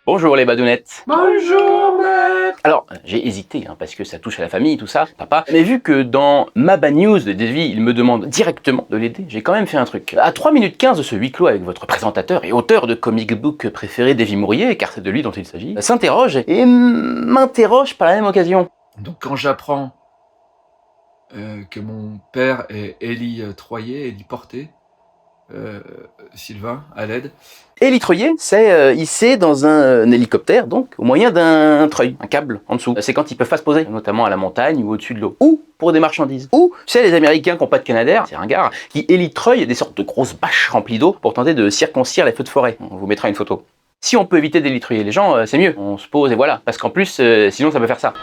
Bonjour les badounettes. Bonjour maître. Alors, j'ai hésité, parce que ça touche à la famille, tout ça, papa. Mais vu que dans ma bad news de Davy, il me demande directement de l'aider, j'ai quand même fait un truc. À 3 minutes 15 de ce huis clos avec votre présentateur et auteur de comic book préféré Davy Mourier, car c'est de lui dont il s'agit, s'interroge et m'interroge par la même occasion. Donc quand j'apprends que mon père est Élie Troyer, Élie Porté, Sylvain, à l'aide. Élitreuiller, c'est hisser dans un hélicoptère, donc, au moyen d'un treuil, un câble en dessous. C'est quand ils peuvent pas se poser, notamment à la montagne ou au-dessus de l'eau. Ou pour des marchandises. Ou, tu sais, les Américains qui n'ont pas de Canadair, c'est ringard, qui élitreuillent des sortes de grosses bâches remplies d'eau pour tenter de circoncire les feux de forêt. On vous mettra une photo. Si on peut éviter d'élitreuiller les gens, c'est mieux. On se pose et voilà. Parce qu'en plus, sinon ça peut faire ça.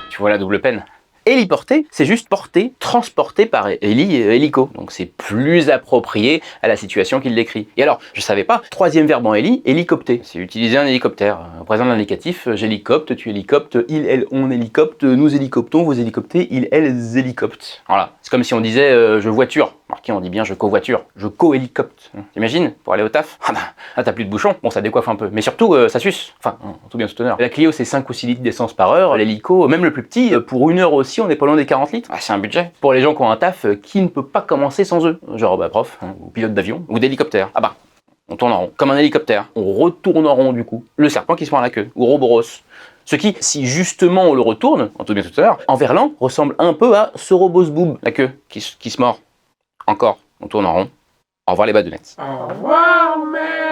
Tu vois la double peine. Héliporté, c'est juste porté, transporté par hélico. Donc c'est plus approprié à la situation qu'il décrit. Et alors, je savais pas, troisième verbe en héli, hélicopter. C'est utiliser un hélicoptère. Au présent de l'indicatif, j'hélicopte, tu hélicoptes, il, elle, on hélicopte, nous hélicoptons, vous hélicoptez, il, elles hélicoptent. Voilà. C'est comme si on disait je voiture. Marqué, on dit bien je covoiture, je co-hélicopte. T'imagines, pour aller au taf? Ah bah, là t'as plus de bouchons, bon ça décoiffe un peu, mais surtout ça suce. Enfin, en tout bien tout honneur. La Clio c'est 5 ou 6 litres d'essence par heure, l'hélico, même le plus petit, pour 1 heure aussi on est pas loin des 40 litres. Ah, c'est un budget. Pour les gens qui ont un taf, qui ne peut pas commencer sans eux? Genre prof, ou pilote d'avion, ou d'hélicoptère. Ah bah, on tourne en rond, comme un hélicoptère. On retourne en rond du coup. Le serpent qui se prend la queue, ou Ouroboros. Ce qui, si justement on le retourne, en tout bien tout à l'heure, en verlan, ressemble un peu à Sorobos Boob, la queue, qui se mord. Encore, on tourne en rond. Au revoir les badounettes. Au revoir maître.